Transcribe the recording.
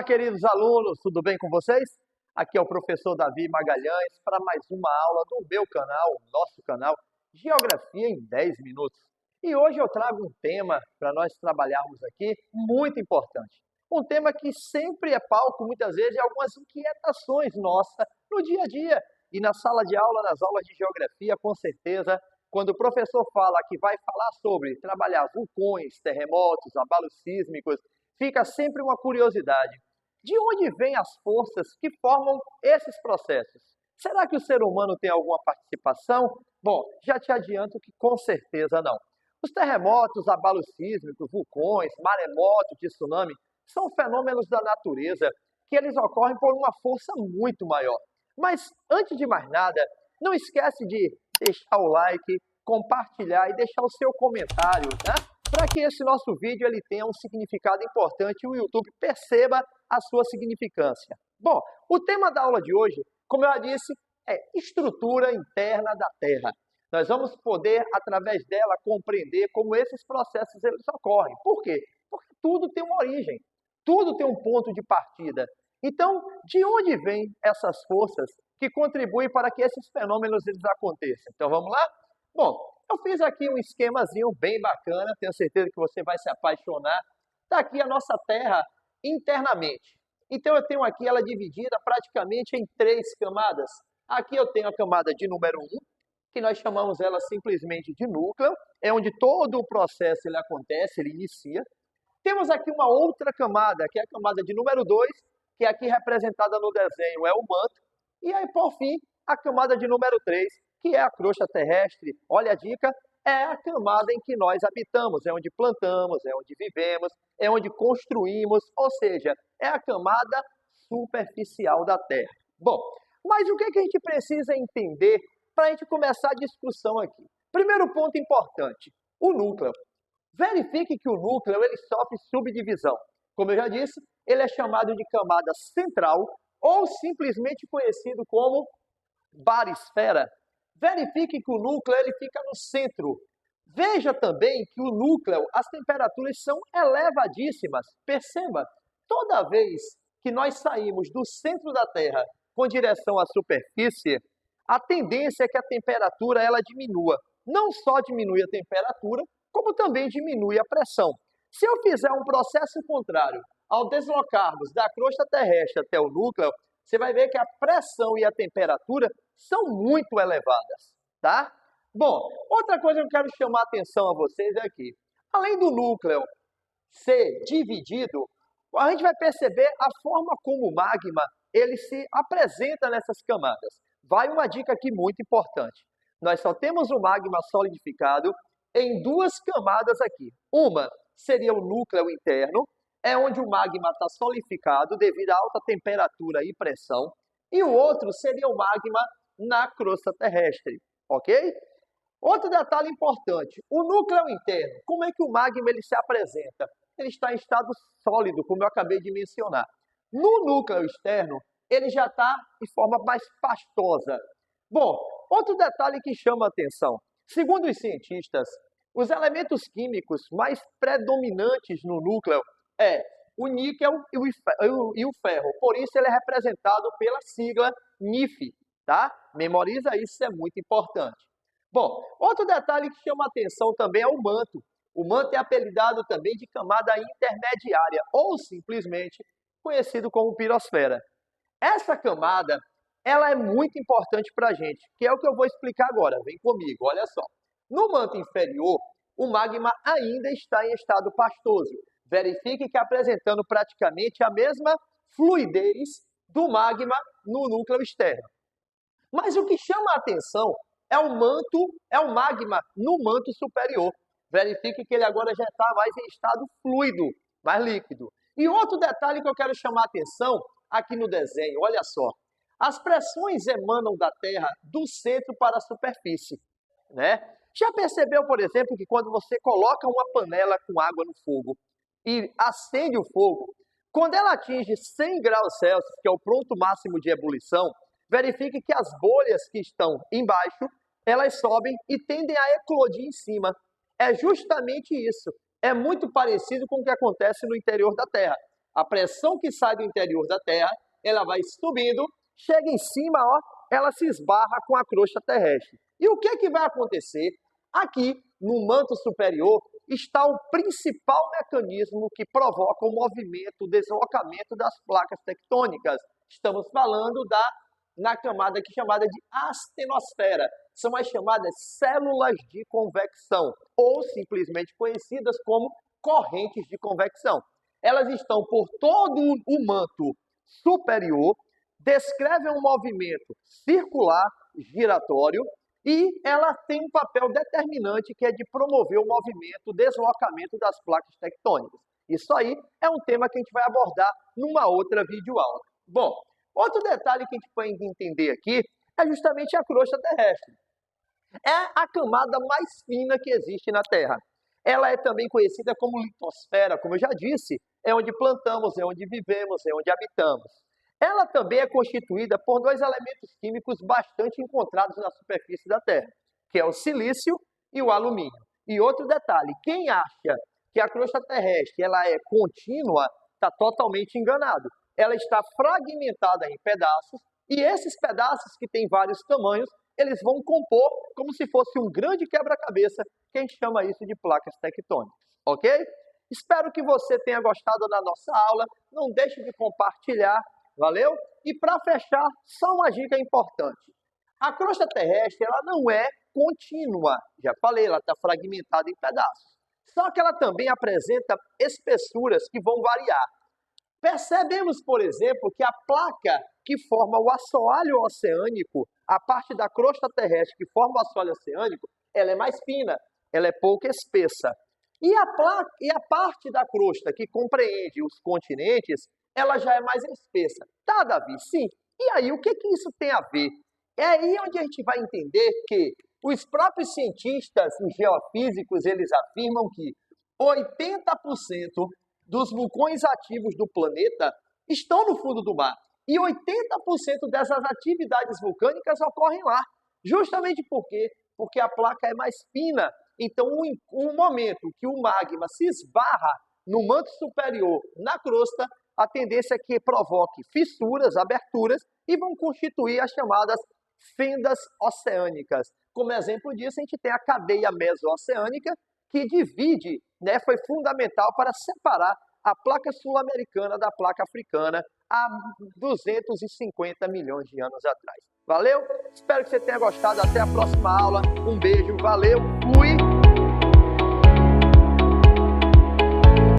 Olá, queridos alunos, tudo bem com vocês? Aqui é o professor Davi Magalhães para mais uma aula do meu canal, nosso canal, Geografia em 10 Minutos. E hoje eu trago um tema para nós trabalharmos aqui muito importante. Um tema que sempre é palco, muitas vezes, de algumas inquietações nossas no dia a dia. E na sala de aula, nas aulas de Geografia, com certeza, quando o professor fala que vai falar sobre trabalhar vulcões, terremotos, abalos sísmicos, fica sempre uma curiosidade. De onde vêm as forças que formam esses processos? Será que o ser humano tem alguma participação? Bom, já te adianto que com certeza não. Os terremotos, abalos sísmicos, vulcões, maremotos, tsunami, são fenômenos da natureza que eles ocorrem por uma força muito maior. Mas, antes de mais nada, não esquece de deixar o like, compartilhar e deixar o seu comentário, né? Para que esse nosso vídeo ele tenha um significado importante e o YouTube perceba a sua significância. Bom, o tema da aula de hoje, como eu já disse, é estrutura interna da Terra. Nós vamos poder, através dela, compreender como esses processos eles ocorrem. Por quê? Porque tudo tem uma origem, tudo tem um ponto de partida. Então, de onde vêm essas forças que contribuem para que esses fenômenos eles aconteçam? Então, vamos lá? Bom, eu fiz aqui um esquemazinho bem bacana, tenho certeza que você vai se apaixonar. Está aqui a nossa Terra internamente. Então, eu tenho aqui ela dividida praticamente em 3 camadas. Aqui eu tenho a camada de número 1, que nós chamamos ela simplesmente de núcleo, é onde todo o processo ele acontece, ele inicia. Temos aqui uma outra camada, que é a camada de número 2, que é aqui representada no desenho, é o manto. E aí, por fim, a camada de número 3, que é a crosta terrestre. Olha a dica, é a camada em que nós habitamos, é onde plantamos, é onde vivemos, é onde construímos, ou seja, é a camada superficial da Terra. Bom, mas o que a gente precisa entender para a gente começar a discussão aqui? Primeiro ponto importante, o núcleo. Verifique que o núcleo ele sofre subdivisão. Como eu já disse, ele é chamado de camada central ou simplesmente conhecido como barisfera. Verifique que o núcleo ele fica no centro. Veja também que o núcleo, as temperaturas são elevadíssimas. Perceba, toda vez que nós saímos do centro da Terra com direção à superfície, a tendência é que a temperatura ela diminua. Não só diminui a temperatura, como também diminui a pressão. Se eu fizer um processo contrário, ao deslocarmos da crosta terrestre até o núcleo, você vai ver que a pressão e a temperatura são muito elevadas, tá? Bom, outra coisa que eu quero chamar a atenção a vocês é que, além do núcleo ser dividido, a gente vai perceber a forma como o magma ele se apresenta nessas camadas. Vai uma dica aqui muito importante. Nós só temos o magma solidificado em 2 camadas aqui. Uma seria o núcleo interno, é onde o magma está solidificado devido à alta temperatura e pressão. E o outro seria o magma na crosta terrestre, ok? Outro detalhe importante, o núcleo interno, como é que o magma ele se apresenta? Ele está em estado sólido, como eu acabei de mencionar. No núcleo externo, ele já está de forma mais pastosa. Bom, outro detalhe que chama a atenção, segundo os cientistas, os elementos químicos mais predominantes no núcleo é o níquel e o ferro. Por isso ele é representado pela sigla NiF, tá? Memoriza isso, é muito importante. Bom, outro detalhe que chama a atenção também é o manto. O manto é apelidado também de camada intermediária, ou simplesmente conhecido como pirosfera. Essa camada, ela é muito importante para a gente, que é o que eu vou explicar agora. Vem comigo, olha só. No manto inferior, o magma ainda está em estado pastoso. Verifique que apresentando praticamente a mesma fluidez do magma no núcleo externo. Mas o que chama a atenção é o magma no manto superior. Verifique que ele agora já está mais em estado fluido, mais líquido. E outro detalhe que eu quero chamar a atenção aqui no desenho, olha só. As pressões emanam da Terra do centro para a superfície, né? Já percebeu, por exemplo, que quando você coloca uma panela com água no fogo e acende o fogo, quando ela atinge 100 graus Celsius, que é o ponto máximo de ebulição, verifique que as bolhas que estão embaixo, elas sobem e tendem a eclodir em cima. É justamente isso. É muito parecido com o que acontece no interior da Terra. A pressão que sai do interior da Terra, ela vai subindo, chega em cima, ó, ela se esbarra com a crosta terrestre. E o que vai acontecer? Aqui, no manto superior, está o principal mecanismo que provoca o movimento, o deslocamento das placas tectônicas. Estamos falando na camada aqui chamada de astenosfera. São as chamadas células de convecção, ou simplesmente conhecidas como correntes de convecção. Elas estão por todo o manto superior, descrevem um movimento circular, giratório, e ela tem um papel determinante que é de promover o movimento, o deslocamento das placas tectônicas. Isso aí é um tema que a gente vai abordar numa outra videoaula. Bom, outro detalhe que a gente pode entender aqui é justamente a crosta terrestre. É a camada mais fina que existe na Terra. Ela é também conhecida como litosfera, como eu já disse, é onde plantamos, é onde vivemos, é onde habitamos. Ela também é constituída por dois elementos químicos bastante encontrados na superfície da Terra, que é o silício e o alumínio. E outro detalhe, quem acha que a crosta terrestre ela é contínua, está totalmente enganado. Ela está fragmentada em pedaços, e esses pedaços, que têm vários tamanhos, eles vão compor como se fosse um grande quebra-cabeça, que a gente chama isso de placas tectônicas, ok? Espero que você tenha gostado da nossa aula, não deixe de compartilhar, valeu? E para fechar, só uma dica importante. A crosta terrestre ela não é contínua, já falei, ela está fragmentada em pedaços. Só que ela também apresenta espessuras que vão variar. Percebemos, por exemplo, que a placa que forma o assoalho oceânico, a parte da crosta terrestre que forma o assoalho oceânico, ela é mais fina, ela é pouco espessa. E a parte da crosta que compreende os continentes, ela já é mais espessa. Tá, Davi? Sim. E aí, o que isso tem a ver? É aí onde a gente vai entender que os próprios cientistas, os geofísicos, eles afirmam que 80% dos vulcões ativos do planeta estão no fundo do mar. E 80% dessas atividades vulcânicas ocorrem lá. Justamente por quê? Porque a placa é mais fina. Então, um momento que o magma se esbarra no manto superior, na crosta, a tendência é que provoque fissuras, aberturas, e vão constituir as chamadas fendas oceânicas. Como exemplo disso, a gente tem a cadeia meso-oceânica, que divide, foi fundamental para separar a placa sul-americana da placa africana há 250 milhões de anos atrás. Valeu? Espero que você tenha gostado. Até a próxima aula. Um beijo, valeu, fui!